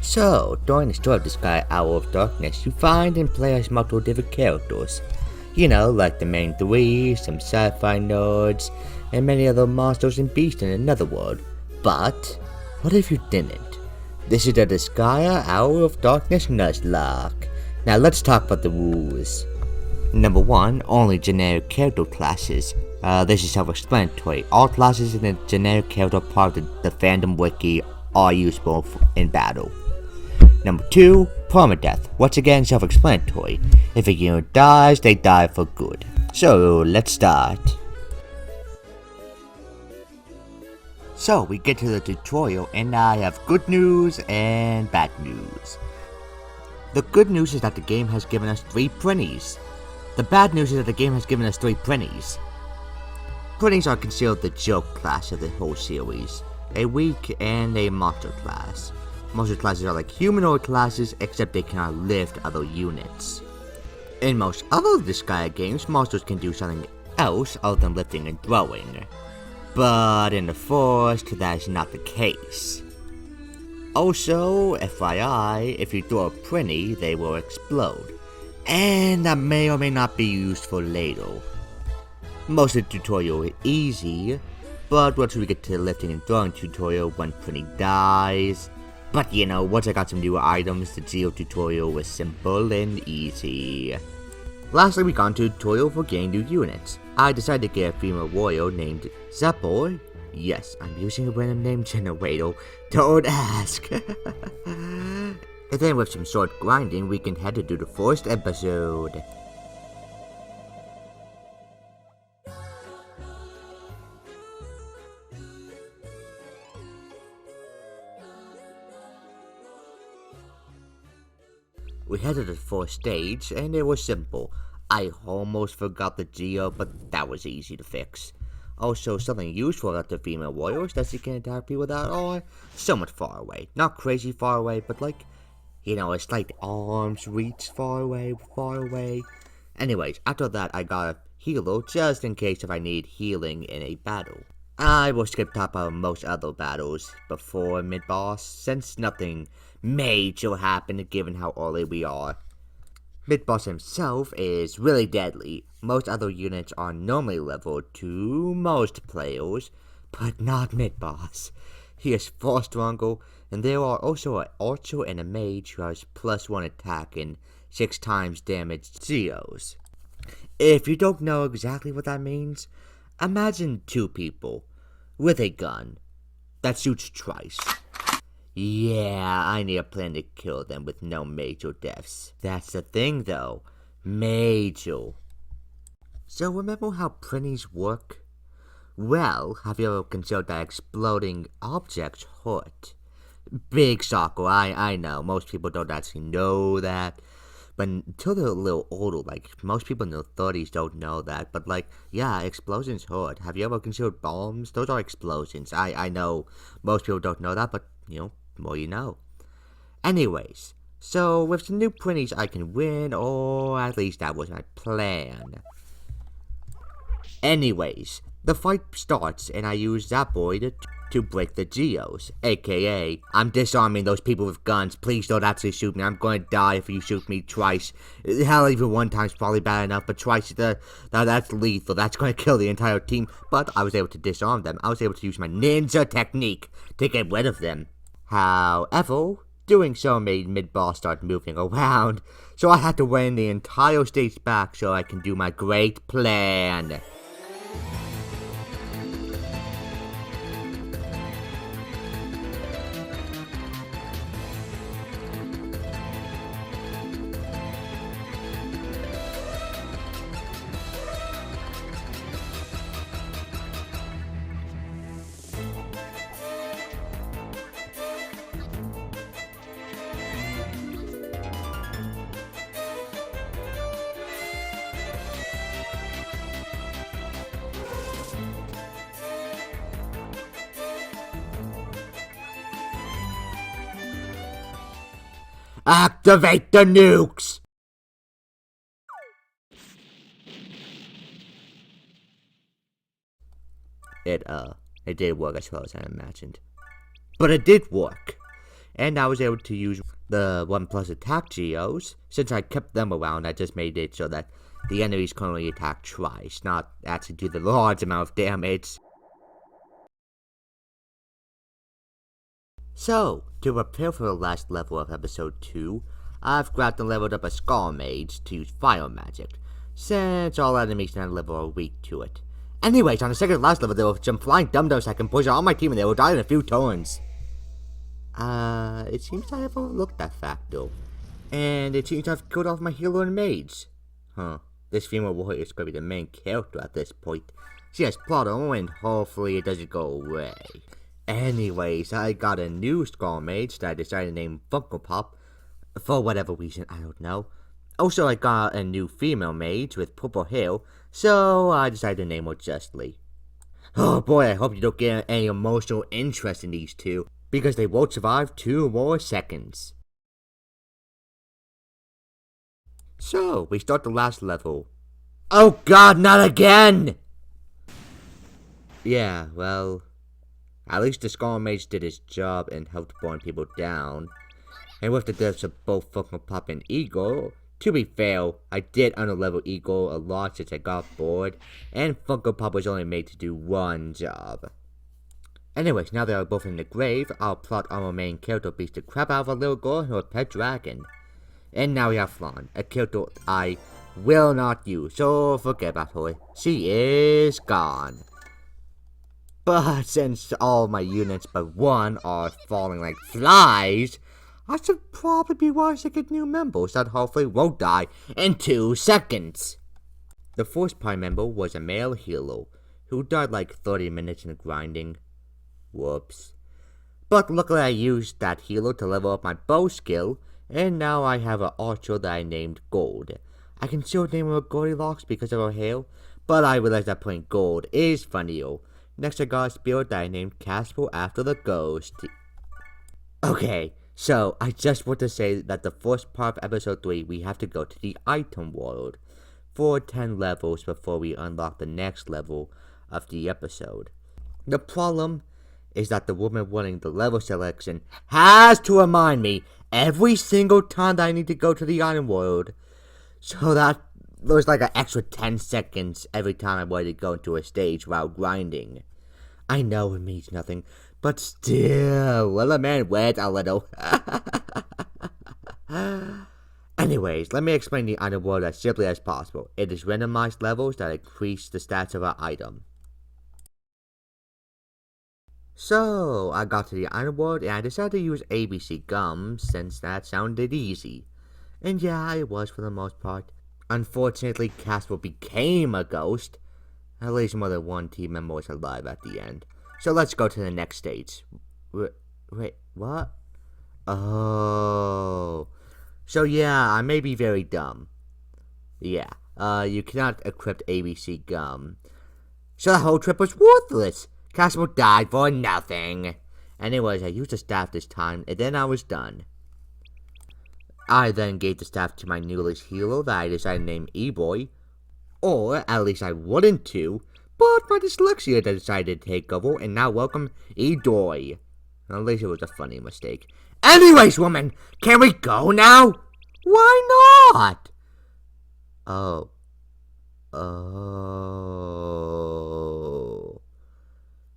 So, during the story of Disgaea Hour of Darkness, you find and play as multiple different characters. You know, like the main three, some sci-fi nerds, and many other monsters and beasts in another world. But, what if you didn't? This is the Disgaea Hour of Darkness Nuzlock. Now let's talk about the rules. Number 1, only generic character classes. This is self-explanatory. All classes in the generic character part of the fandom wiki are useful in battle. Number 2, permadeath. Once again, self-explanatory. If a unit dies, they die for good. So, let's start. So, we get to the tutorial, and I have good news and bad news. The good news is that the game has given us 3 printies. The bad news is that the game has given us 3 printies. Printies are considered the joke class of the whole series. A weak and a monster class. Monster classes are like humanoid classes, except they cannot lift other units. In most other Disgaea games, monsters can do something else other than lifting and throwing. But in the first, that is not the case. Also, FYI, if you throw a printy, they will explode. And that may or may not be useful later. Most of the tutorial is easy, but once we get to the lifting and throwing tutorial, one printy dies. But you know, once I got some newer items, the Geo tutorial was simple and easy. Lastly, we got into a tutorial for getting new units. I decided to get a female warrior named Zapor. Yes, I'm using a random name generator. Don't ask. And then with some short grinding, we can head to do the first episode. We headed to the first stage, and it was simple. I almost forgot the Geo, but that was easy to fix. Also, something useful about the female warriors that she can attack people that are somewhat far away. Not crazy far away, but like, you know, it's like arms reach far away. Anyways, after that, I got a healer just in case if I need healing in a battle. I will skip top of most other battles before mid-boss, since nothing major happened given how early we are. Mid-boss himself is really deadly. Most other units are normally leveled to most players, but not mid-boss. He is far stronger, and there are also an archer and a mage who has +1 attack and 6 times damage Geos. If you don't know exactly what that means, imagine 2 people with a gun that shoots twice. Yeah, I need a plan to kill them with no major deaths. That's the thing though, major. So remember how printies work? Well, have you ever considered that exploding objects hurt? Big shocker, I know, most people don't actually know that. But until they're a little older, like, most people in their 30s don't know that. But, like, yeah, explosions hurt. Have you ever considered bombs? Those are explosions. I know most people don't know that, but, you know, more you know. Anyways, so with some new printies I can win, or at least that was my plan. Anyways, the fight starts, and I use Zapor to break the Geos, aka, I'm disarming those people with guns. Please don't actually shoot me. I'm going to die if you shoot me twice. Hell, even 1 time's probably bad enough, but twice, that's lethal. That's going to kill the entire team. But I was able to disarm them. I was able to use my ninja technique to get rid of them. However, doing so made mid-boss start moving around, so I had to win the entire stage back so I can do my great plan. Activate the nukes! It did work as well as I imagined. But it did work. and I was able to use the 1 plus attack geos. Since I kept them around, I just made it so that the enemies can only attack twice, not actually do the large amount of damage. So, to prepare for the last level of episode 2, I've grabbed and leveled up a Skull Mage to use fire magic, since all enemies in that level are weak to it. Anyways, on the second last level, there were some flying dum-dums that can poison all my team and they will die in a few turns. It seems I have overlooked that fact though. And it seems I've killed off my healer and mage. This female warrior is going to be the main character at this point. She has plot armor and hopefully it doesn't go away. Anyways, I got a new Skull Mage that I decided to name Funko Pop. For whatever reason, I don't know. Also, I got a new female mage with purple hair, so I decided to name her Justly. Oh boy, I hope you don't get any emotional interest in these two, because they won't survive 2 more seconds. So, we start the last level. Oh god, not again! Yeah, well, at least the Skull Mage did his job and helped burn people down. And with the deaths of both Funko Pop and Eagle, to be fair, I did underlevel Eagle a lot since I got bored, and Funko Pop was only made to do one job. Anyways, now they are both in the grave, I'll plot on our main character beats the crap out of a little girl and her pet dragon. And now we have Flan, a character I will not use, so forget about her. She is gone. But since all my units but one are falling like flies, I should probably be wise to get new members that hopefully won't die in 2 seconds. The first Prime member was a male healer, who died like 30 minutes in the grinding. Whoops. But luckily I used that healer to level up my bow skill, and now I have an archer that I named Gold. I can still name her Goldilocks because of her hair, but I realized that playing Gold is funnier. Next I got a spirit that I named Casper after the ghost. Okay. So, I just want to say that the first part of episode 3, we have to go to the item world for 10 levels before we unlock the next level of the episode. The problem is that the woman running the level selection has to remind me every single time that I need to go to the item world. So that there's like an extra 10 seconds every time I wanted to go into a stage while grinding. I know it means nothing, but still, will a man wait a little? Anyways, let me explain the item world as simply as possible. It is randomized levels that increase the stats of our item. So, I got to the item world and I decided to use ABC gum since that sounded easy. And yeah, it was for the most part. Unfortunately, Casper became a ghost. At least more than one team member was alive at the end. So let's go to the next stage. Wait, what? Oh. So yeah, I may be very dumb. Yeah, you cannot equip ABC gum. So the whole trip was worthless. Casper died for nothing. Anyways, I used the staff this time, and then I was done. I then gave the staff to my newest healer that I decided to name E-Boy. Or, at least I wouldn't to, but my dyslexia decided to take over, and now welcome E-Doy. At least it was a funny mistake. Anyways, woman, can we go now? Why not? Oh.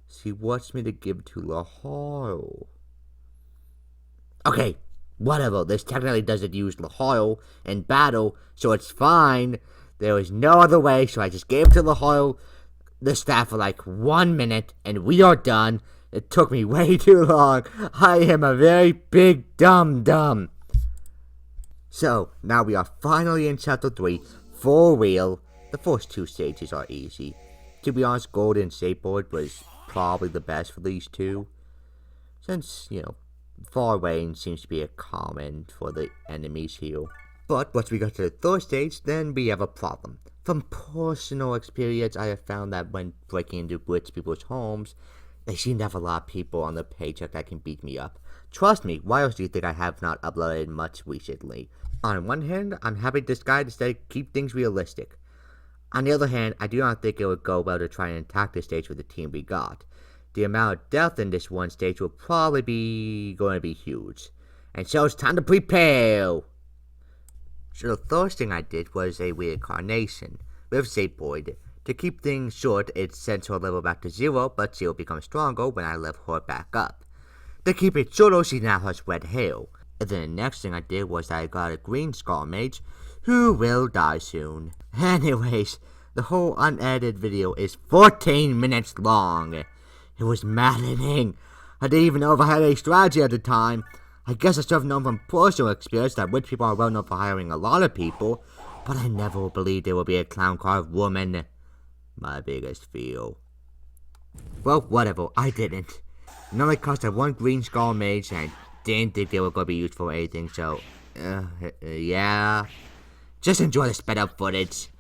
She wants me to give to Lahal. Okay, whatever. This technically doesn't use Lahal in battle, so it's fine. There was no other way, so I just gave to Lahal the staff for like 1 minute, and we are done. It took me way too long. I am a very big dumb. So, now we are finally in Chapter 3, for real. The first 2 stages are easy. To be honest, Gold and Skateboard was probably the best for these two. Since, far range seems to be a common for the enemies here. But once we go to the third stage, then we have a problem. From personal experience, I have found that when breaking into rich people's homes, they seem to have a lot of people on their paycheck that can beat me up. Trust me, why else do you think I have not uploaded much recently? On one hand, I'm happy this guy decided to keep things realistic. On the other hand, I do not think it would go well to try and attack this stage with the team we got, the amount of death in this one stage will probably be going to be huge. And so it's time to prepare! So the first thing I did was a reincarnation with Zapoid. To keep things short, it sends her level back to 0, but she'll become stronger when I level her back up. To keep it shorter, she now has red hair. And then the next thing I did was I got a green Skull Mage, who will die soon. Anyways, the whole unedited video is 14 minutes long. It was maddening. I didn't even know if I had a strategy at the time. I guess I should have known from personal experience that rich people are well known for hiring a lot of people, but I never believed there would be a clown carved woman. My biggest fear. Well, whatever, I didn't. It only cost a 1 green Skull Mage, and I didn't think they were going to be used for anything, so, yeah. Just enjoy the sped up footage.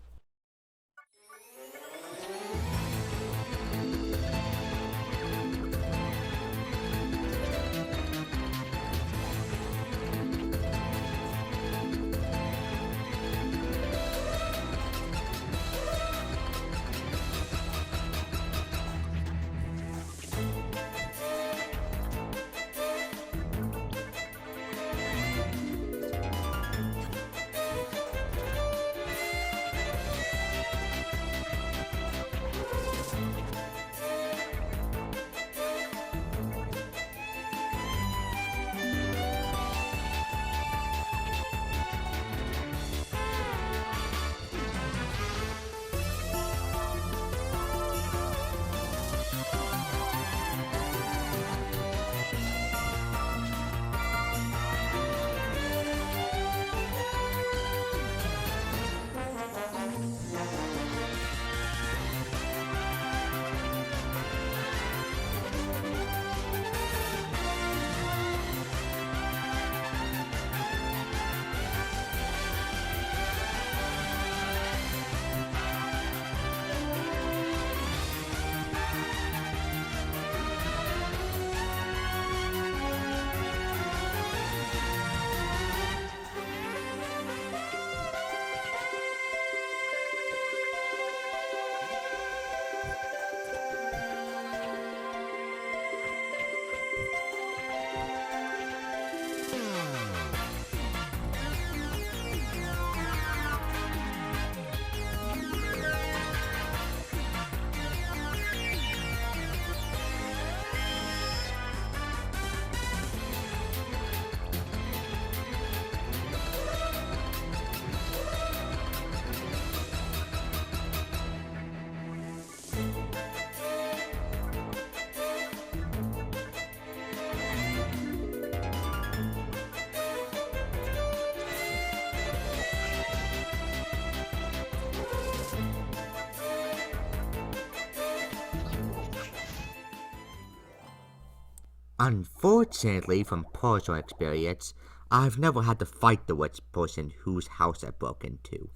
Unfortunately, from personal experience, I've never had to fight the rich person whose house I broke into.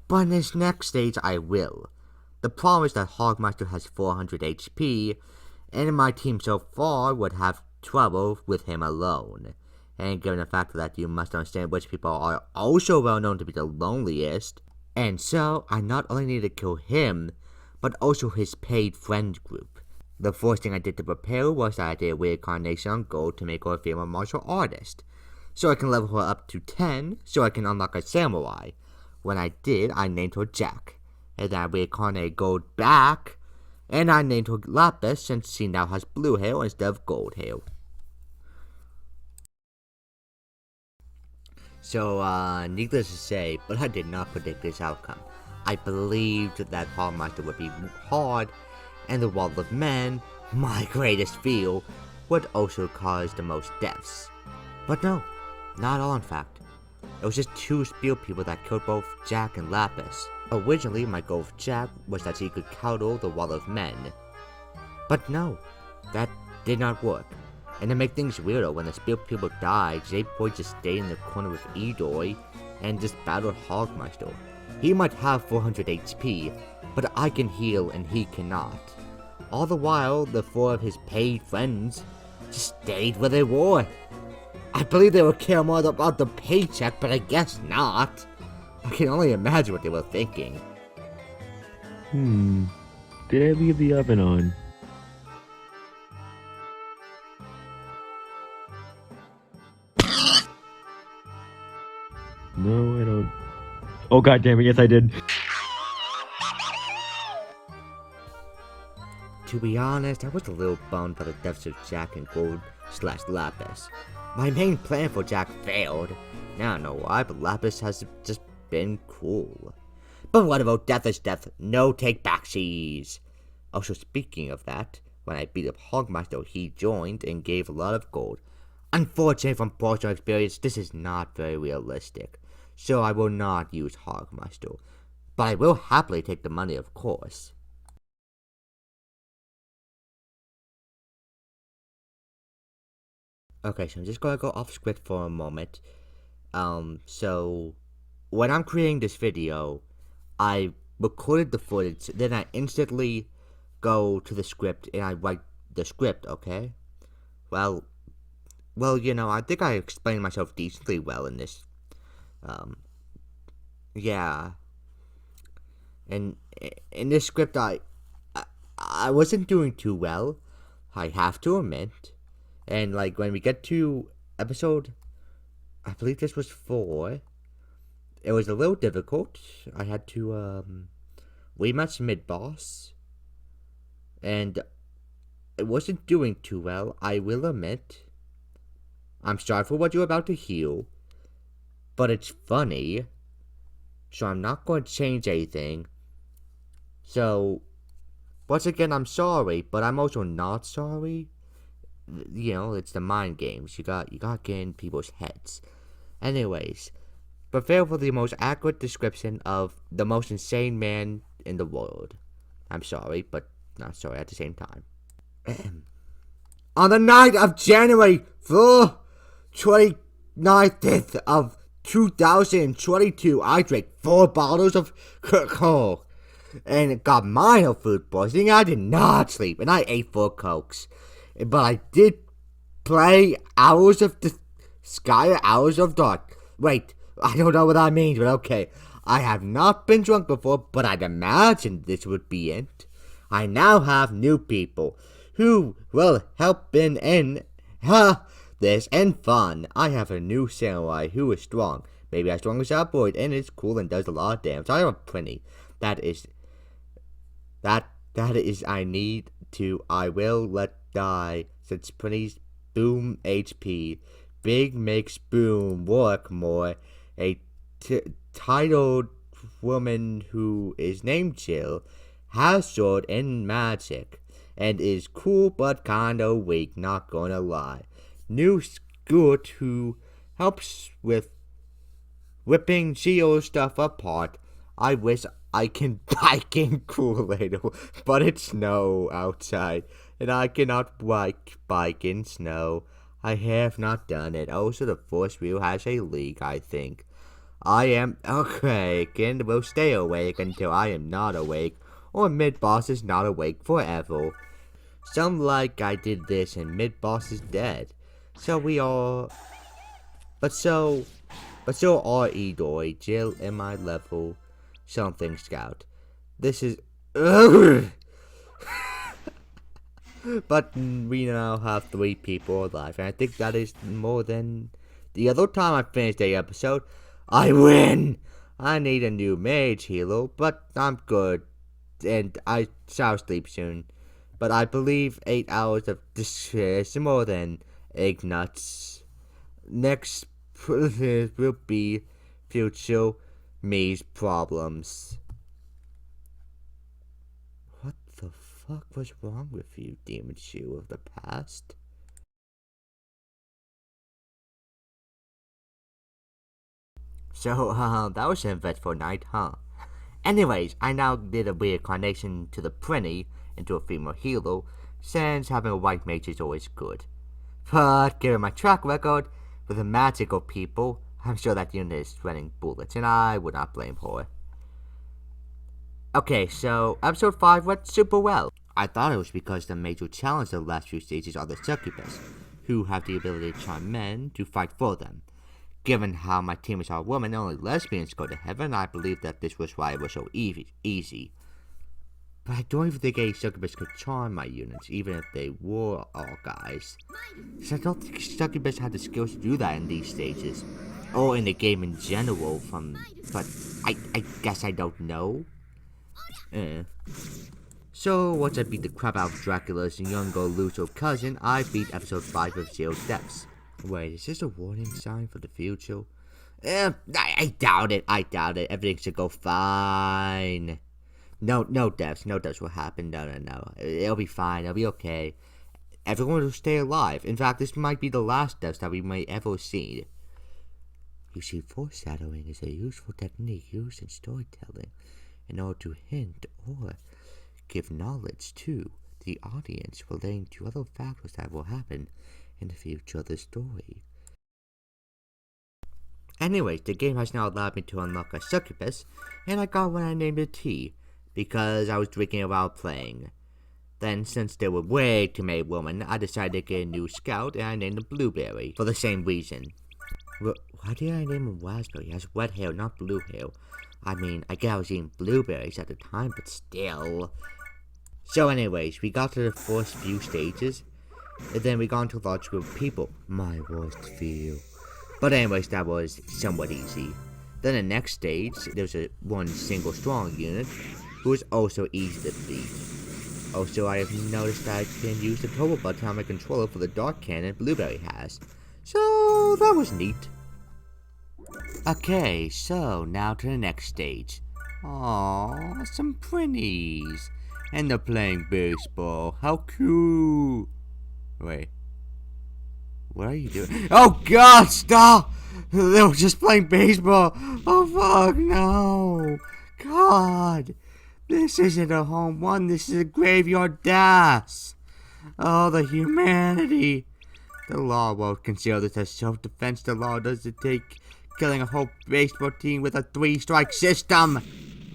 But in this next stage, I will. The problem is that Hogmaster has 400 HP, and my team so far would have trouble with him alone. And given the fact that you must understand rich people are also well known to be the loneliest, and so I not only need to kill him, but also his paid friend group. The first thing I did to prepare was that I did a reincarnation on Gold to make her a female martial artist, so I can level her up to 10, so I can unlock a samurai. When I did, I named her Jack, and then I reincarnated Gold back, and I named her Lapis since she now has blue hair instead of gold hair. So, needless to say, but I did not predict this outcome. I believed that Hogmaster would be hard, and the Wall of Men, my greatest fear, would also cause the most deaths. But no, not all in fact. It was just 2 spear people that killed both Jack and Lapis. Originally, my goal with Jack was that he could counter the Wall of Men. But no, that did not work. And to make things weirder, when the spear people died, J-Boy just stayed in the corner with Edoy and just battled Hogmaster. He might have 400 HP, but I can heal and he cannot. All the while, the 4 of his paid friends just stayed where they were. I believe they would care more about the paycheck, but I guess not. I can only imagine what they were thinking. Did I leave the oven on? No, I don't. Oh, god damn it, yes I did. To be honest, I was a little bummed by the deaths of Jack and Gold / Lapis. My main plan for Jack failed. I don't know why, but Lapis has just been cool. But what about Death is Death? No take backsies. Also, speaking of that, when I beat up Hogmaster, he joined and gave a lot of gold. Unfortunately, from personal experience, this is not very realistic. So I will not use Hogmaster. But I will happily take the money, of course. Okay, so I'm just gonna go off script for a moment. So when I'm creating this video, I recorded the footage, then I instantly go to the script and I write the script, okay? Well, I think I explained myself decently well in this. Um, yeah. And in this script, I wasn't doing too well, I have to admit. And, like, when we get to episode, I believe this was 4, it was a little difficult. I had to, rematch mid-boss. And it wasn't doing too well, I will admit. I'm sorry for what you're about to hear, but it's funny, so I'm not going to change anything. So, once again, I'm sorry, but I'm also not sorry. You know, it's the mind games. You got to get in people's heads. Anyways, prepare for the most accurate description of the most insane man in the world. I'm sorry, but not sorry at the same time. On the night of January 4th, 29th of 2022, I drank 4 bottles of Coke and got mild food poisoning. I did not sleep, and I ate 4 Cokes. But I did play Hours of Disgaea, Hours of Dark. Wait, I don't know what that means, but okay. I have not been drunk before, but I'd imagined this would be it. I now have new people who will help in this and fun. I have a new samurai who is strong, maybe as strong as that boy, and is cool and does a lot of damage. I have a Prinny. That is I need to. I will let die since Prinny's boom HP. Big makes boom work more. A titled woman who is named Jill has sword and magic and is cool but kinda weak, not gonna lie. New Scoot who helps with ripping Geo stuff apart. I wish I can bike in Kool-Aid, but it's snow outside, and I cannot bike in snow. I have not done it. Also, the force wheel has a leak, I think. I am awake and will stay awake until I am not awake, or mid-boss is not awake forever. Some like I did this and mid-boss is dead. So we all... But so are Edoy, Jill, and my level something scout. This is... But we now have 3 people alive, and I think that is more than the other time I finished a episode. I win! I need a new mage healer, but I'm good, and I shall sleep soon. But I believe 8 hours of this is more than egg nuts. Next will be future me's problems. What the fuck was wrong with you, demon shoe of the past? So, that was an eventful night, huh? Anyways, I now did a reincarnation to the Prinny into a female healer, since having a white mage is always good. But given my track record with the magical people, I'm sure that unit is running bullets, and I would not blame her. Okay, so episode 5 went super well. I thought it was because the major challenge of the last few stages are the succubus, who have the ability to charm men to fight for them. Given how my teammates are women and only lesbians go to heaven, I believe that this was why it was so easy. But I don't even think a succubus could charm my units, even if they were all guys. So I don't think succubus had the skills to do that in these stages. or in the game in general but I guess I don't know. Eh. So, once I beat the crap out of Dracula's younger, looser cousin, I beat episode 5 of Zero Deaths. Wait, is this a warning sign for the future? I doubt it, everything should go fine. No deaths will happen, no. It'll be fine, it'll be okay. Everyone will stay alive. In fact, this might be the last deaths that we may ever see. You see, foreshadowing is a useful technique used in storytelling in order to hint or give knowledge to the audience relating to other factors that will happen in the future of the story. Anyways, the game has now allowed me to unlock a succubus, and I got one I named it T, because I was drinking it while playing. Then, since there were way too many women, I decided to get a new scout, and I named him Blueberry, for the same reason. Why did I name him Raspberry? He has red hair, not blue hair. I mean, I guess I was eating blueberries at the time, but still. So anyways, we got to the first few stages, and then we got into a large group of people. My worst fear. But anyways, that was somewhat easy. Then the next stage, there was one single strong unit, who was also easy to beat. Also, I have noticed that I can use the turbo button on my controller for the dark cannon Blueberry has. So, that was neat. Okay, so now to the next stage. Aww, some prinnies. And they're playing baseball. How cute. Wait. What are you doing? Oh god, stop! They were just playing baseball. Oh fuck, no. God. This isn't a home run, this is a graveyard dash. Oh, the humanity. The law won't consider this as self-defense. The law doesn't take killing a whole baseball team with a 3-strike system.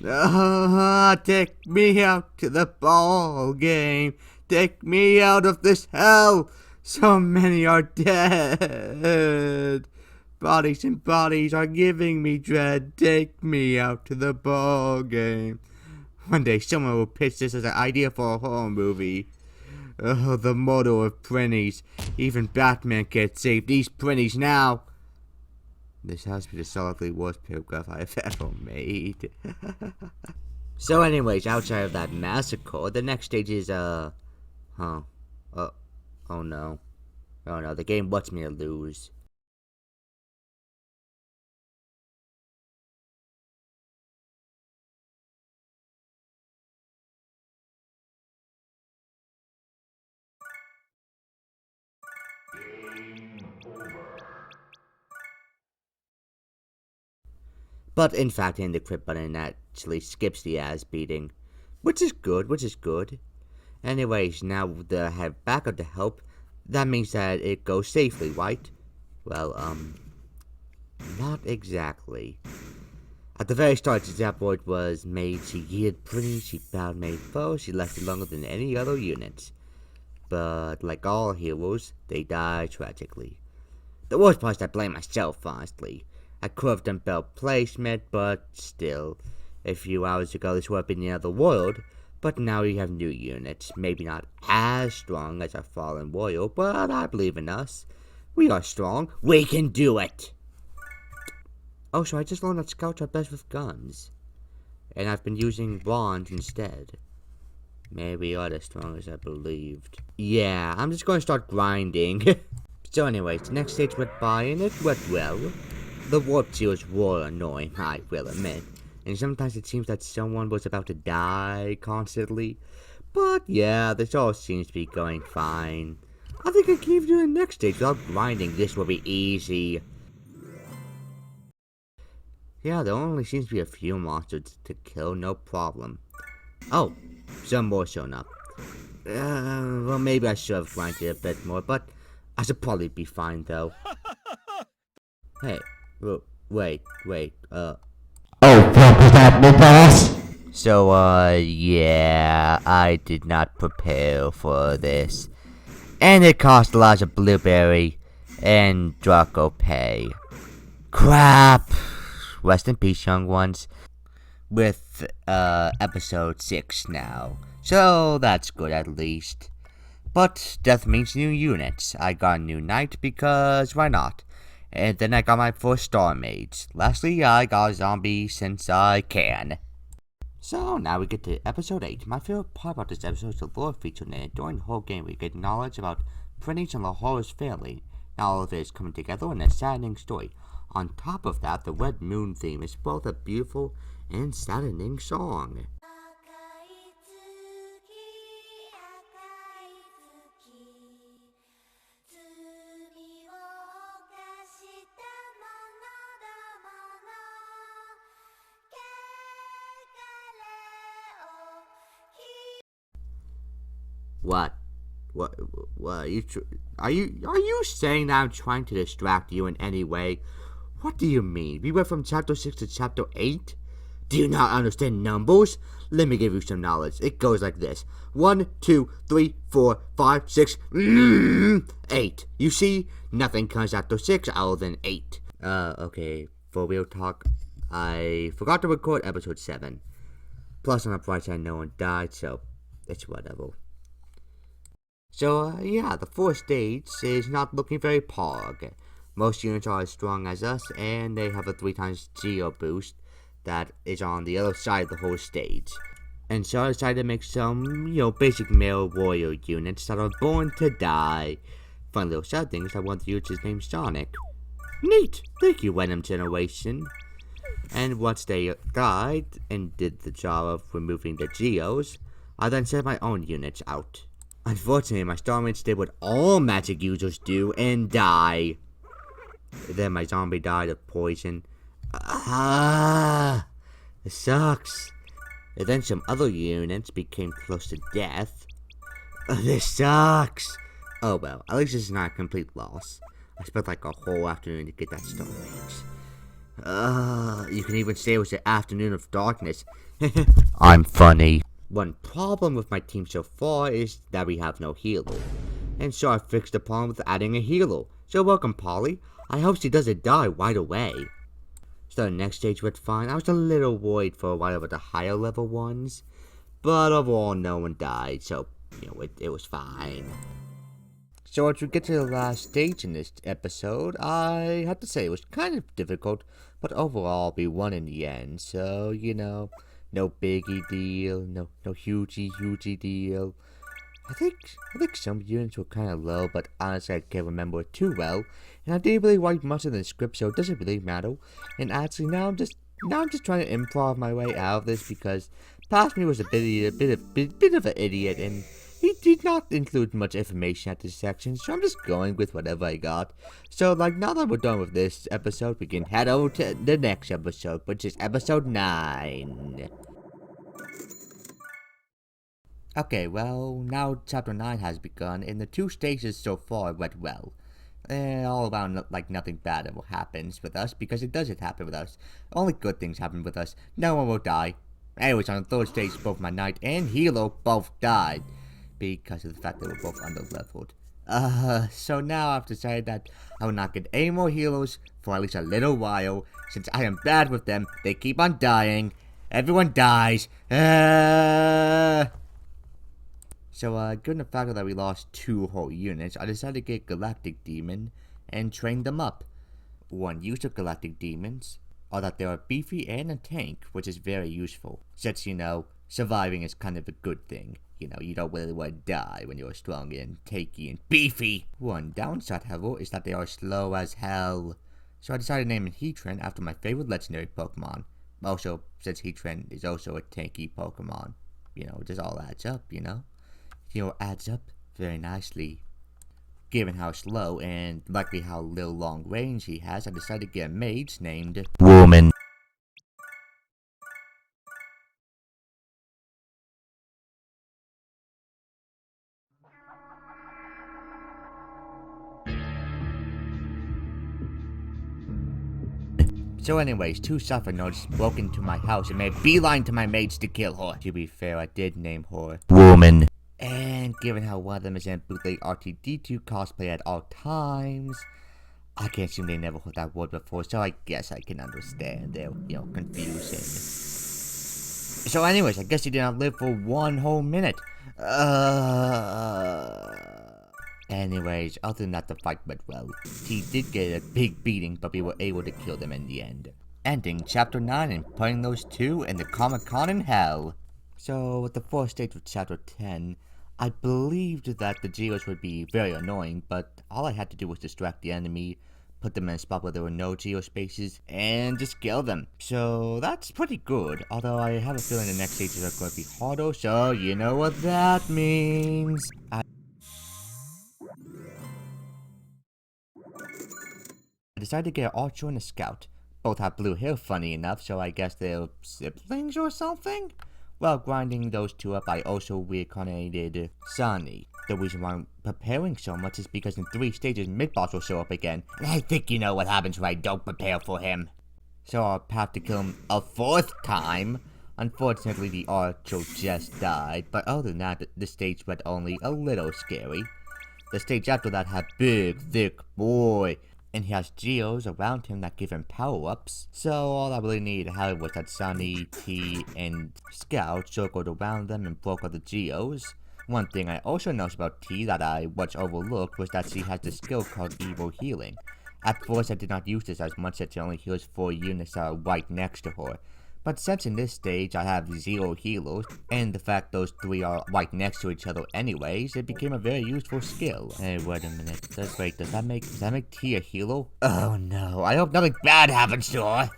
Take me out to the ball game. Take me out of this hell. So many are dead. Bodies and bodies are giving me dread. Take me out to the ball game. One day someone will pitch this as an idea for a horror movie. Oh, the murder of prinnies. Even Batman can't save these prinnies now. This has to be the solidly worst paragraph I've ever made. So anyways, outside of that massacre, the next stage is, oh no. Oh no, the game wants me to lose. But in fact, hitting the quit button actually skips the ass beating, which is good. Anyways, now that I have backup to help, that means that it goes safely, right? Well, not exactly. At the very start, the Zapboard was made, she yielded pretty, she bowed made foe, she lasted longer than any other units. But, like all heroes, they die tragically. The worst part is I blame myself, honestly. I could have done better placement, but still. A few hours ago, this would have been the other world, but now we have new units. Maybe not as strong as our fallen warrior, but I believe in us. We are strong. We can do it! Oh, so I just learned that scouts are best with guns. And I've been using wands instead. Maybe we are as strong as I believed. Yeah, I'm just going to start grinding. So anyways, the next stage went by and it went well. The warp seals were annoying, I will admit. And sometimes it seems that someone was about to die constantly. But yeah, this all seems to be going fine. I think I can even do the next stage without grinding. This will be easy. Yeah, there only seems to be a few monsters to kill, no problem. Oh, some more showing up. Well, maybe I should have grinded a bit more, but I should probably be fine though. Hey, wait, Oh, what was that, new boss? So, yeah, I did not prepare for this. And it cost a lot of Blueberry and Draco pay. Crap! Rest in peace, young ones. With, episode 6 now. So, that's good at least. But death means new units. I got a new knight because why not? And then I got my first star mage. Lastly, I got a zombie since I can. So now we get to episode 8. My favorite part about this episode is the lore featured in it. During the whole game we get knowledge about Prince and Lahora's family. Now all of it is coming together in a saddening story. On top of that, the Red Moon theme is both a beautiful and saddening song. What? What are you saying that I'm trying to distract you in any way? What do you mean? We went from chapter 6 to chapter 8? Do you not understand numbers? Let me give you some knowledge. It goes like this. 1, 2, 3, 4, 5, 6, 8. You see? Nothing comes after 6 other than 8. Okay. For real talk, I forgot to record episode 7. Plus on the bright side, no one died, so it's whatever. So, yeah, the fourth stage is not looking very pog. Most units are as strong as us, and they have a 3 times geo boost that is on the other side of the whole stage. And so I decided to make some, basic male warrior units that are born to die. Fun little sad thing is that one of the units is named Sonic. Neat! Thank you, Venom Generation. And once they died and did the job of removing the geos, I then sent my own units out. Unfortunately, my star mates did what all magic users do and die. Then my zombie died of poison. It sucks. And then some other units became close to death. This sucks. Oh well, at least it's not a complete loss. I spent like a whole afternoon to get that star mate. You can even say it was the afternoon of darkness. I'm funny. One problem with my team so far is that we have no healer. And so I fixed the problem with adding a healer. So welcome, Polly. I hope she doesn't die right away. So the next stage went fine. I was a little worried for a while about the higher level ones. But overall, no one died. So, it was fine. So as we get to the last stage in this episode, I have to say it was kind of difficult. But overall, we won in the end. So, no biggie deal, no hugey deal. I think some units were kind of low, but honestly I can't remember it too well, and I didn't really write much in the script, so it doesn't really matter. And actually now I'm just trying to improv my way out of this because past me was a bit of an idiot, and he did not include much information at this section, so I'm just going with whatever I got. So, now that we're done with this episode, we can head over to the next episode, which is episode 9. Okay, well, now chapter 9 has begun, and the 2 stages so far went well. All around, nothing bad ever happens with us, because it doesn't happen with us. Only good things happen with us. No one will die. Anyways, on the 3rd stage, both my knight and healer both died, because of the fact that we're both under-leveled. So now I've decided that I will not get any more healers for at least a little while. Since I am bad with them, they keep on dying. Everyone dies. So, given the fact that we lost 2 whole units, I decided to get Galactic Demon and train them up. One use of Galactic Demons are that they are beefy and a tank, which is very useful. Since, surviving is kind of a good thing. You don't really want to die when you're strong and tanky and beefy. One downside, however, is that they are slow as hell. So I decided to name Heatran after my favorite legendary Pokemon. Also, since Heatran is also a tanky Pokemon. It just all adds up, adds up very nicely. Given how slow and likely how little long range he has, I decided to get a mage named Woman. So anyways, 2 suffer notes broke into my house and made a beeline to my mage to kill her. To be fair, I did name her Woman. And given how one of them is in bootleg RTD2 cosplay at all times, I can't assume they never heard that word before, so I guess I can understand their, confusion. So anyways, I guess he did not live for 1 whole minute. Anyways, other than that, the fight went well. T did get a big beating, but we were able to kill them in the end. Ending Chapter 9 and putting those two in the Comic-Con in hell. So, with the fourth stage of Chapter 10, I believed that the Geos would be very annoying, but all I had to do was distract the enemy, put them in a spot where there were no geospaces, and just kill them. So that's pretty good, although I have a feeling the next stages are going to be harder, so you know what that means. I decided to get an archer and a scout. Both have blue hair, funny enough, so I guess they're siblings or something? While grinding those two up, I also reincarnated Sunny. The reason why I'm preparing so much is because in 3 stages, mid-boss will show up again, and I think you know what happens when I don't prepare for him. So I'll have to kill him a 4th time. Unfortunately, the archer just died, but other than that, the stage went only a little scary. The stage after that had big, thick boy, and he has geos around him that give him power-ups. So all I really needed to have was that Sunny, T, and Scout circled around them and broke all the geos. One thing I also noticed about T that I once overlooked was that she has this skill called Evil Healing. At first I did not use this as much as it only heals 4 units that are right next to her. But since in this stage I have 0 healers, and the fact those 3 are right next to each other anyways, it became a very useful skill. Hey, wait a minute. Wait, does that make T a healer? Oh no, I hope nothing bad happens to her.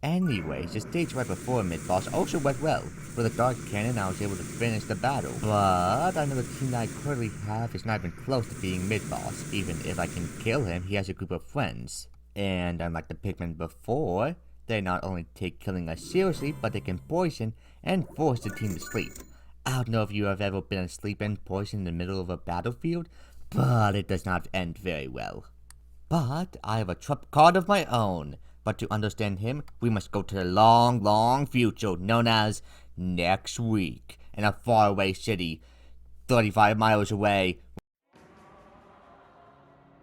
Anyways, the stage right before mid-boss also went well. With a dark cannon, I was able to finish the battle. But I know the team that I currently have is not even close to being mid-boss. Even if I can kill him, he has a group of friends. And unlike the Pikmin before, they not only take killing us seriously, but they can poison and force the team to sleep. I don't know if you have ever been asleep and poisoned in the middle of a battlefield, but it does not end very well. But I have a trump card of my own. But to understand him, we must go to the long, long future, known as next week, in a faraway city, 35 miles away.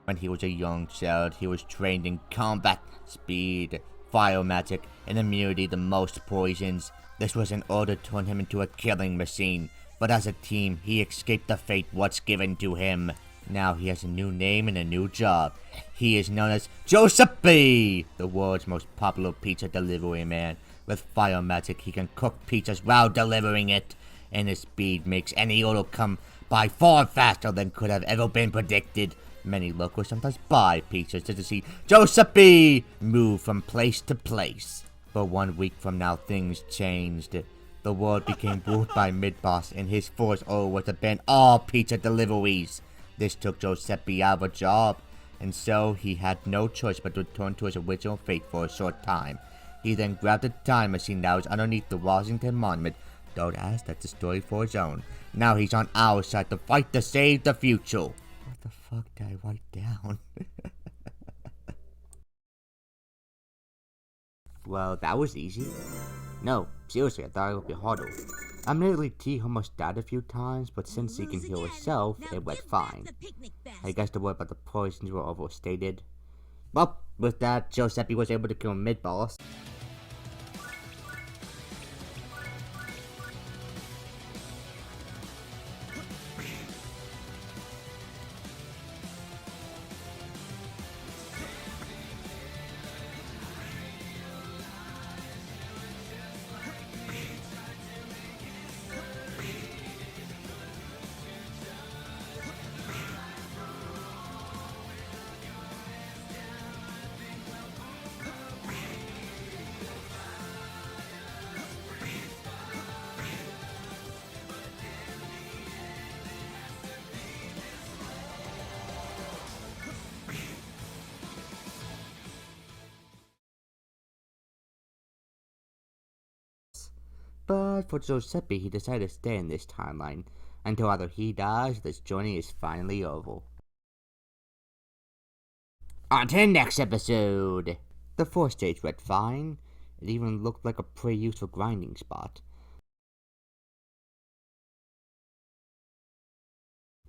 When he was a young child, he was trained in combat, speed, fire magic, and immunity to most poisons. This was in order to turn him into a killing machine, but as a team, he escaped the fate once given to him. Now he has a new name and a new job. He is known as Giuseppe, the world's most popular pizza delivery man. With fire magic, he can cook pizzas while delivering it, and his speed makes any order come by far faster than could have ever been predicted. Many locals sometimes buy pizzas just to see Giuseppe move from place to place. But 1 week from now, things changed. The world became ruled by mid-boss, and his first order was to ban all pizza deliveries. This took Giuseppe out of a job, and so he had no choice but to return to his original fate for a short time. He then grabbed a time machine that was underneath the Washington Monument. Don't ask, that's a story for his own. Now he's on our side to fight to save the future. What the fuck did I write down? Well, that was easy. No, seriously, I thought it would be harder. Admittedly, T almost died a few times, but since she can heal herself, it went fine. I guess the word about the poisons were overstated. Well, with that, Giuseppe was able to kill Mid-Boss. But for Giuseppe, he decided to stay in this timeline until either he dies or this journey is finally over. On to the next episode! The fourth stage went fine. It even looked like a pretty useful grinding spot.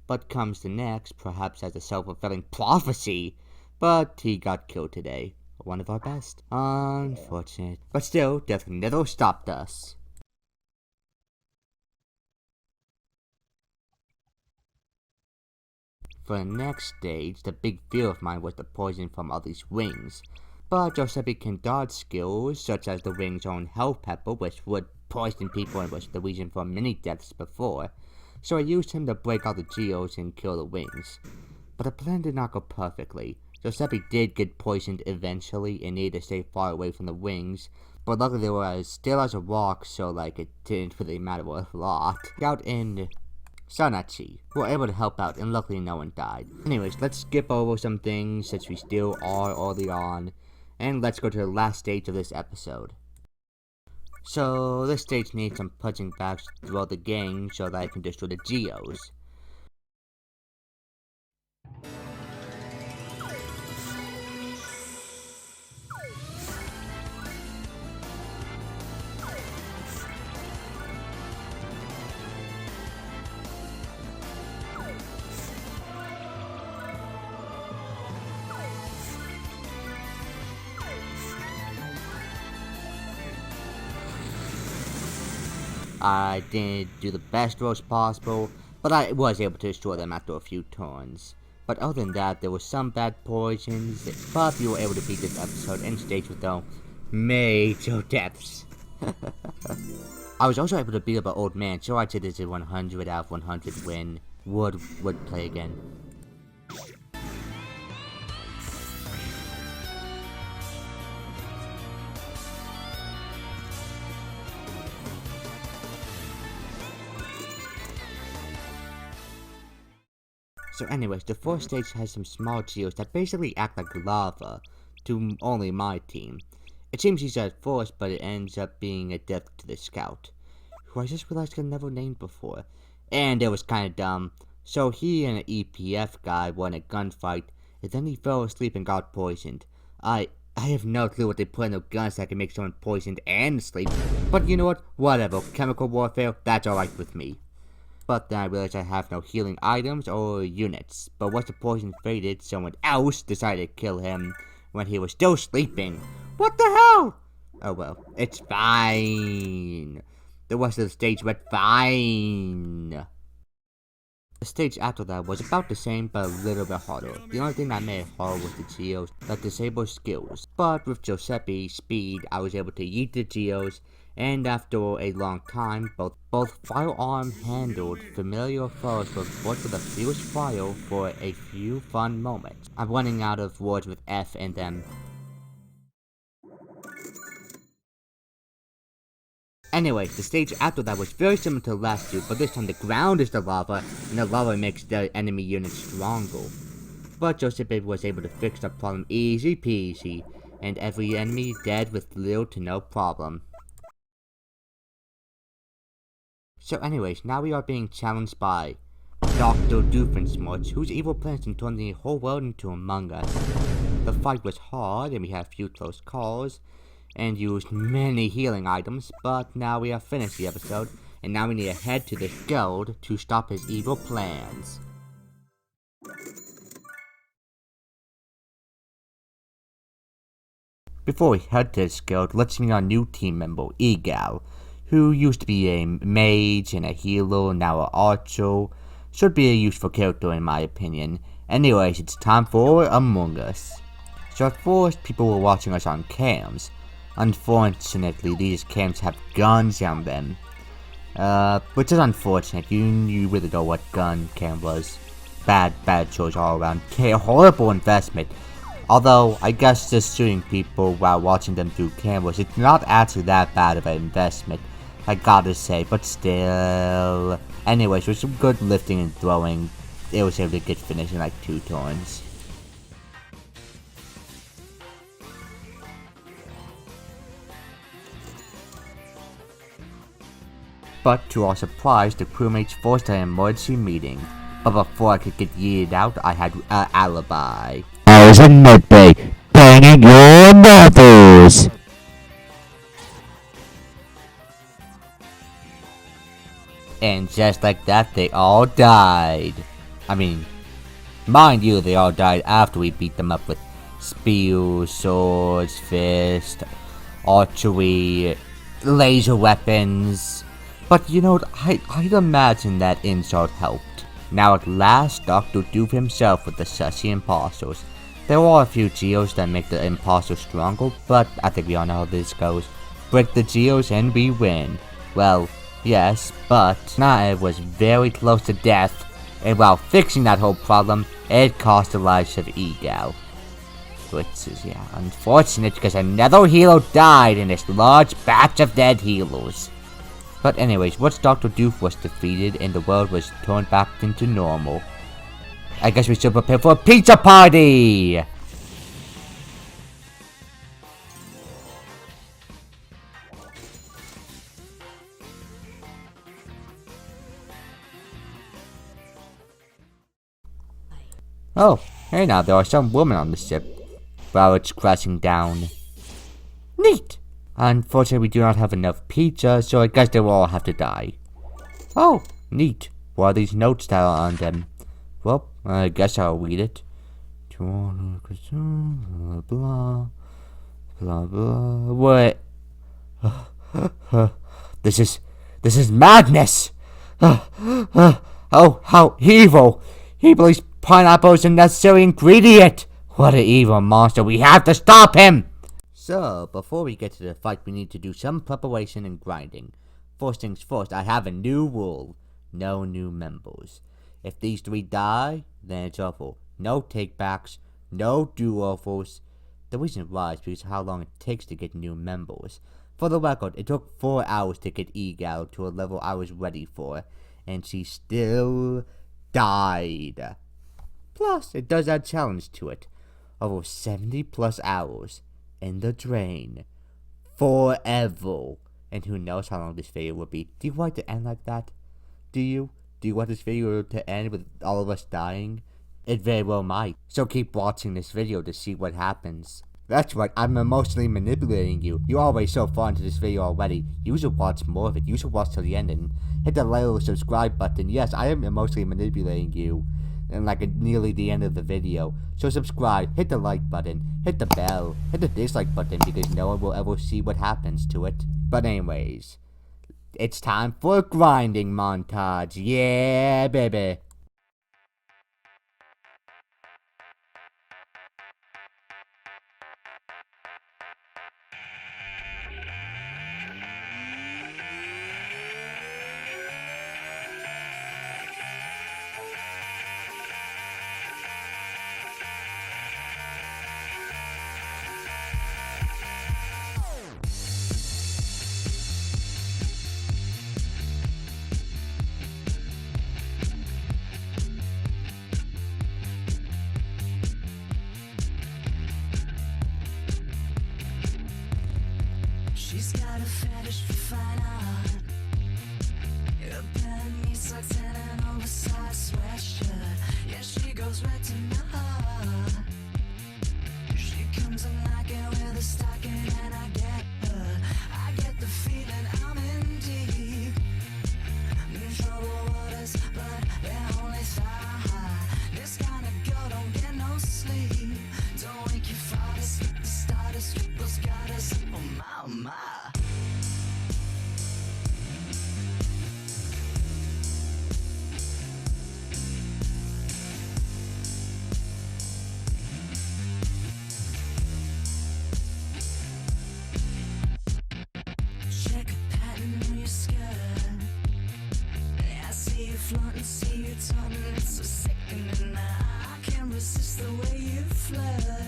But comes the next, perhaps as a self-fulfilling prophecy. But he got killed today. One of our best. Unfortunate. But still, death never stopped us. For the next stage, the big fear of mine was the poison from all these wings. But Giuseppe can dodge skills, such as the wing's own Hell Pepper, which would poison people and was the reason for many deaths before. So I used him to break all the geos and kill the wings. But the plan did not go perfectly. Giuseppe did get poisoned eventually and needed to stay far away from the wings, but luckily they were as still as a rock, so it didn't really matter a lot. Out in Sanachi were able to help out, and luckily no one died. Anyways, let's skip over some things since we still are early on, and let's go to the last stage of this episode. So, this stage needs some punching bags throughout the game so that I can destroy the geos. I didn't do the best roast possible, but I was able to destroy them after a few turns. But other than that, there were some bad poisons, but we were able to beat this episode and stage with no major deaths. I was also able to beat up an old man, so I'd say this is a 100 out of 100 win. Would play again. So anyways, the fourth stage has some small geos that basically act like lava to only my team. It seems easy at first, but it ends up being a death to the scout, who I just realized I never named before. And it was kinda dumb. So he and an EPF guy won a gunfight, and then he fell asleep and got poisoned. I have no clue what they put in the guns that can make someone poisoned and sleep, but you know what? Whatever. Chemical warfare, that's alright with me. But then I realized I have no healing items or units. But once the poison faded, someone else decided to kill him when he was still sleeping. What the hell? Oh well, it's fine. The rest of the stage went fine. The stage after that was about the same, but a little bit harder. The only thing that made it hard was the geos that disable skills. But with Giuseppe's speed, I was able to yeet the geos, and after a long time, both firearm handled familiar foes were forced with a fierce fire for a few fun moments. I'm running out of words with F and them. Anyway, the stage after that was very similar to the last two, but this time the ground is the lava, and the lava makes the enemy units stronger. But Giuseppe was able to fix the problem easy peasy, and every enemy dead with little to no problem. So anyways, now we are being challenged by Dr. Doofenshmirtz, whose evil plans can turn the whole world into Among Us. The fight was hard, and we had a few close calls, and used many healing items, but now we have finished the episode, and now we need to head to this guild to stop his evil plans. Before we head to this guild, let's meet our new team member, Egal, who used to be a mage and a healer, now an archer. Should be a useful character in my opinion. Anyways, it's time for Among Us. So at first, people were watching us on cams. Unfortunately, these cams have guns on them. Which is unfortunate. You really know what gun cam was. Bad choice all around. Horrible investment. Although, I guess just shooting people while watching them through cameras, it's not actually that bad of an investment, I gotta say, but still. Anyways, with some good lifting and throwing, it was able to get finished in like 2 turns. But to our surprise, the crewmates forced an emergency meeting. But before I could get yeeted out, I had an alibi. I was in medbay, banging your mothers. And just like that, they all died. I mean, mind you, they all died after we beat them up with spears, swords, fists, archery, laser weapons. But you know, I'd imagine that insult helped. Now at last, Dr. Doof himself with the sussy imposters. There are a few geos that make the imposters stronger, but I think we all know how this goes. Break the geos and we win. Well, yes, but Snae was very close to death, and while fixing that whole problem, it cost the lives of Egal. Which is, yeah, unfortunate because another hero died in this large batch of dead healers. But anyways, once Dr. Doof was defeated and the world was turned back into normal, I guess we should prepare for a pizza party! Oh, hey now, there are some women on the ship. While it's crashing down. Neat! Unfortunately, we do not have enough pizza, so I guess they will all have to die. Oh, neat. What are these notes that are on them? Well, I guess I'll read it. Blah, blah, blah, blah. What? This is madness! Oh, how evil! He believes pineapple is a necessary ingredient! What an evil monster! We have to stop him! So, before we get to the fight, we need to do some preparation and grinding. First things first, I have a new rule. No new members. If these 3 die, then it's awful. No takebacks, no do-overs. The reason why is because of how long it takes to get new members. For the record, it took 4 hours to get Egal to a level I was ready for, and she still died. Plus, it does add challenge to it. Over 70 plus hours in the drain. Forever. And who knows how long this video will be. Do you want it to end like that? Do you? Do you want this video to end with all of us dying? It very well might. So keep watching this video to see what happens. That's right, I'm emotionally manipulating you. You're already so far into this video already. You should watch more of it. You should watch till the end and hit the like or subscribe button. Yes, I am emotionally manipulating you. And like nearly the end of the video. So subscribe, hit the like button, hit the bell, hit the dislike button because no one will ever see what happens to it. But anyways, it's time for a grinding montage. Yeah, baby. flaunt and see you taunting. It's so sickening. I can't resist the way you flirt.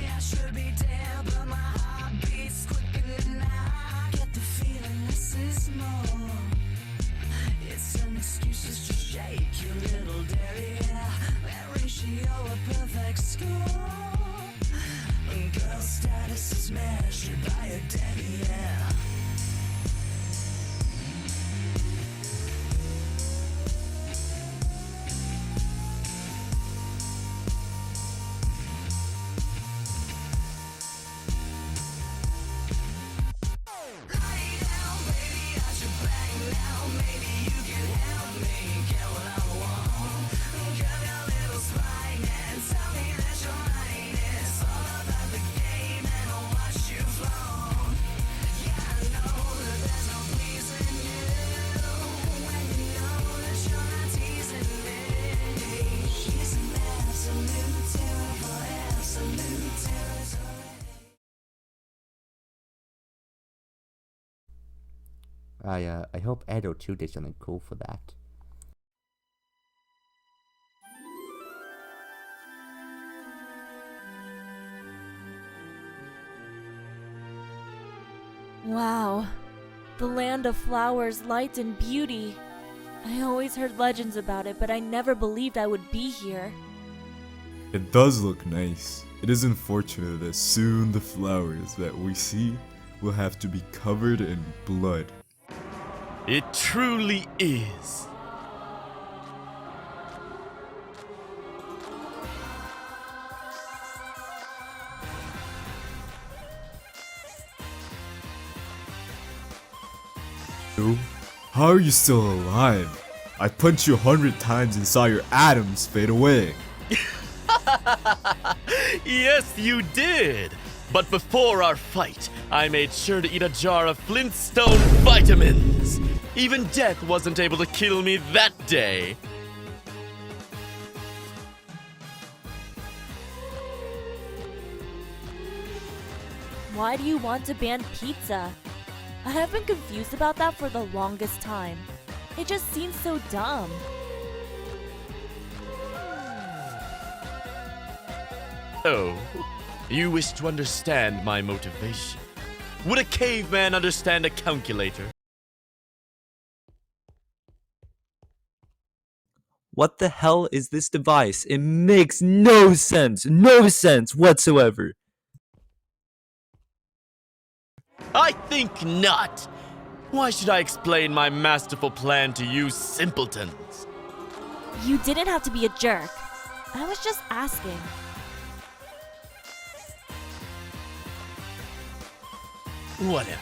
Yeah, I should be dead, but my heart beats quicker than I get the feeling this is more. It's an excuse just to shake your little derriere. That ratio a perfect score. Girl status is measured by a derriere. I hope Edo 2 did something cool for that. Wow. The land of flowers, light, and beauty. I always heard legends about it, but I never believed I would be here. It does look nice. It is unfortunate that soon the flowers that we see will have to be covered in blood. It truly is. How are you still alive? I punched you 100 times and saw your atoms fade away. Yes, you did. But before our fight, I made sure to eat a jar of Flintstone vitamins. Even death wasn't able to kill me that day. Why do you want to ban pizza? I have been confused about that for the longest time. It just seems so dumb. Oh, you wish to understand my motivation. Would a caveman understand a calculator? What the hell is this device? It makes no sense whatsoever. I think not. Why should I explain my masterful plan to you simpletons? You didn't have to be a jerk. I was just asking. Whatever.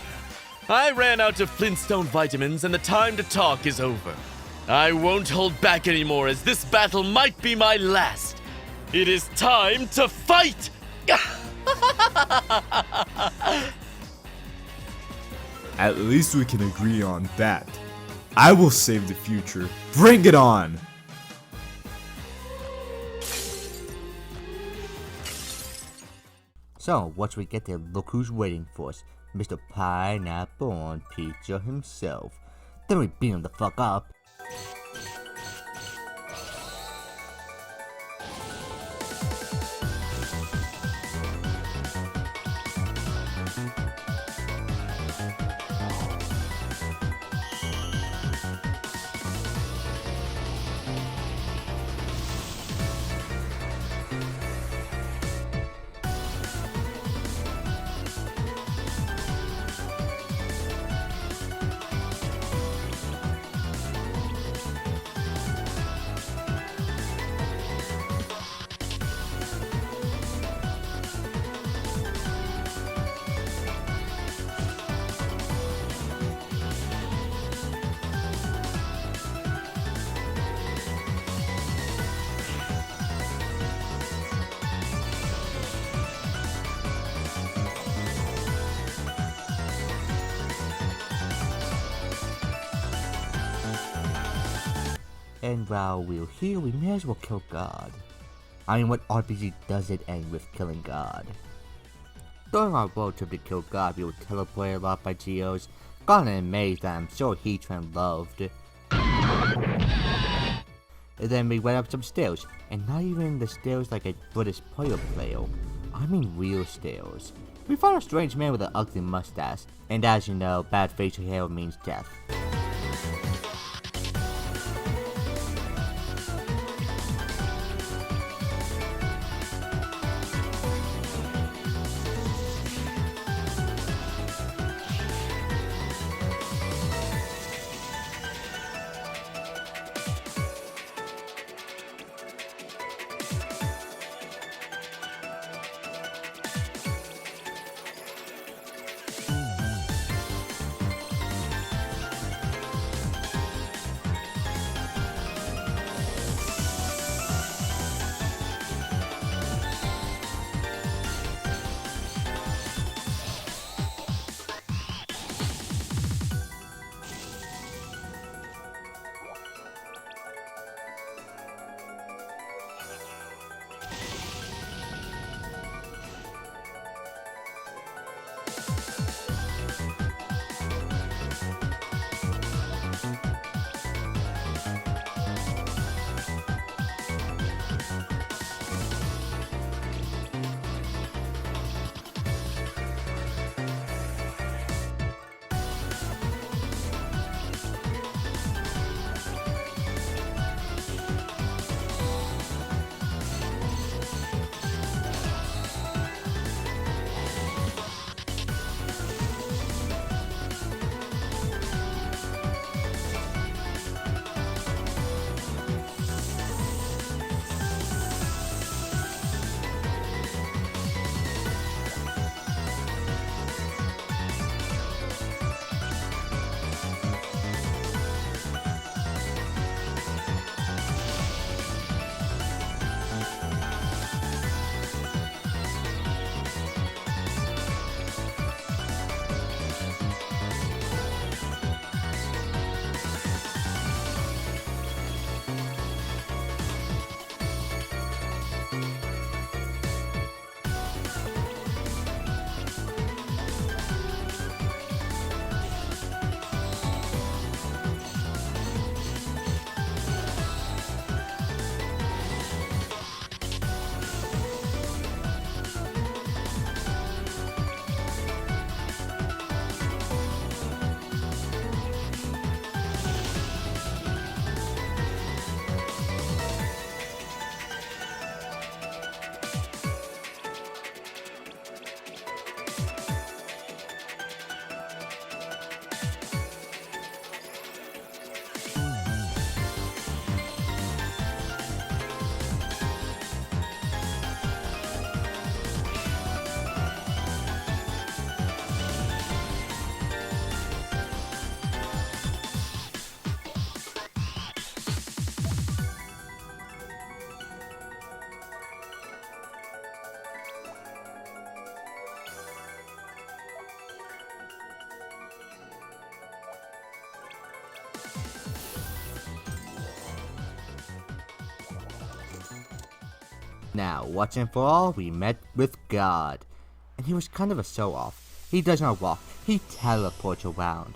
I ran out of Flintstone vitamins and the time to talk is over. I won't hold back anymore as this battle might be my last. It is time to fight! At least we can agree on that. I will save the future. Bring it on! So, once we get there, look who's waiting for us. Mr. Pineapple on Pizza himself. Then we beat him the fuck up. And while we're here, we may as well kill God. I mean, what RPG doesn't end with killing God? During our road trip to kill God, we were teleported a lot by Geos. Got an maze that I'm sure Heatran loved. And then we went up some stairs, and not even the stairs like a British poker player. I mean real stairs. We found a strange man with an ugly mustache, and as you know, bad facial hair means death. Now, once and for all, we met with God. And he was kind of a show-off. He does not walk, he teleports around.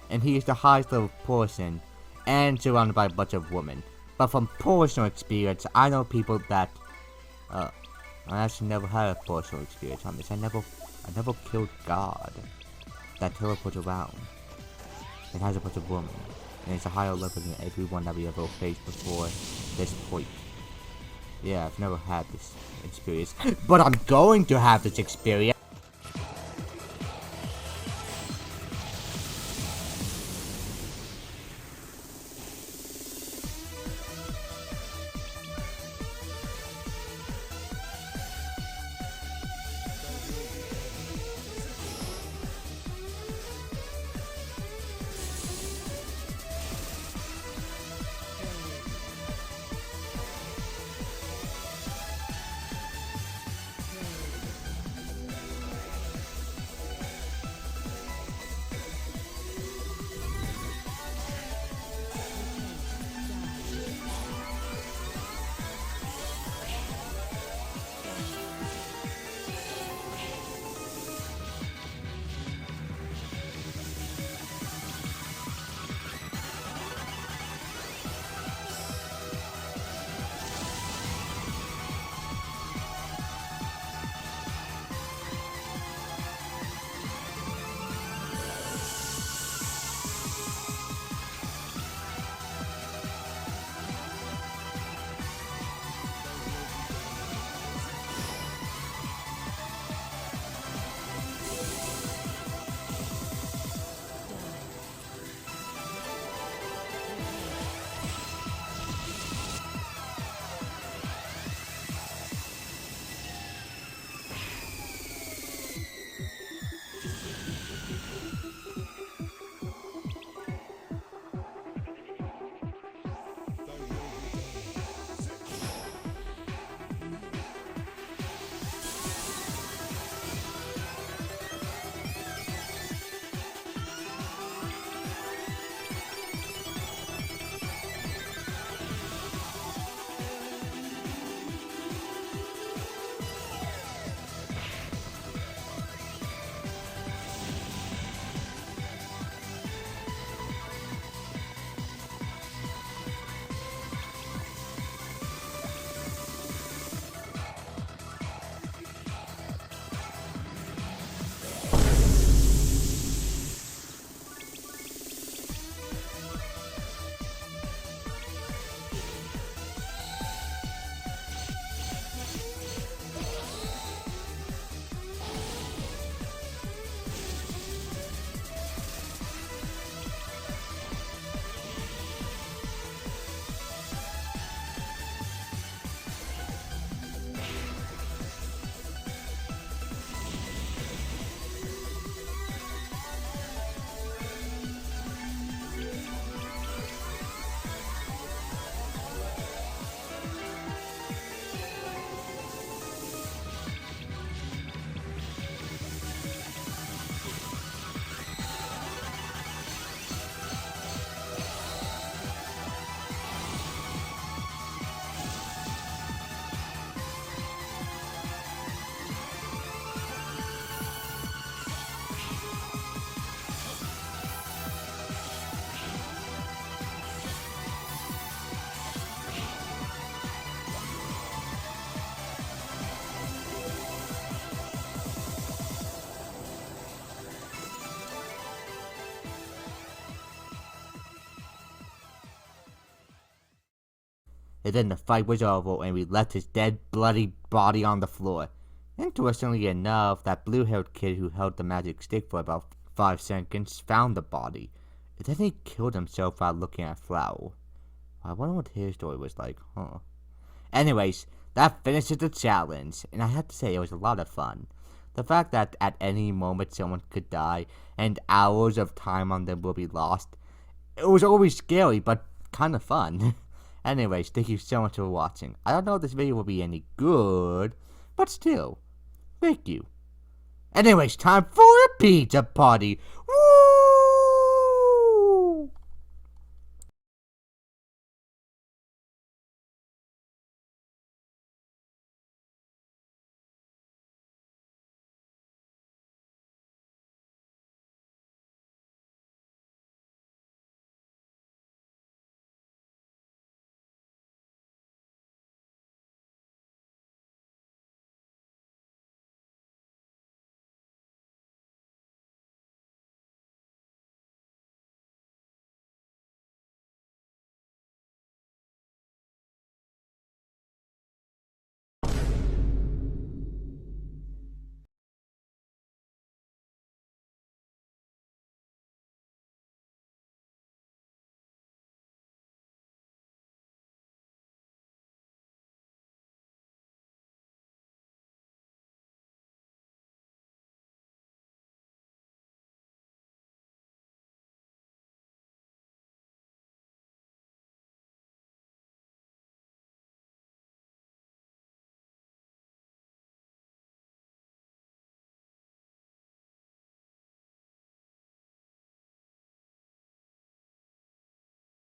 And he is the highest level person, and surrounded by a bunch of women. But from personal experience, I know people that, I actually never had a personal experience on this. I never killed God. That teleports around. It has a bunch of women. And it's a higher level than everyone that we ever faced before this point. Yeah, I've never had this experience. But I'm going to have this experience. and then the fight was over and we left his dead, bloody body on the floor. Interestingly enough, that blue-haired kid who held the magic stick for about 5 seconds found the body, and then he killed himself while looking at Flower. I wonder what his story was like, huh? Anyways, that finishes the challenge, and I have to say it was a lot of fun. The fact that at any moment someone could die, and hours of time on them will be lost, it was always scary, but kind of fun. Anyways, thank you so much for watching. I don't know if this video will be any good, but still, thank you. Anyways, time for a pizza party.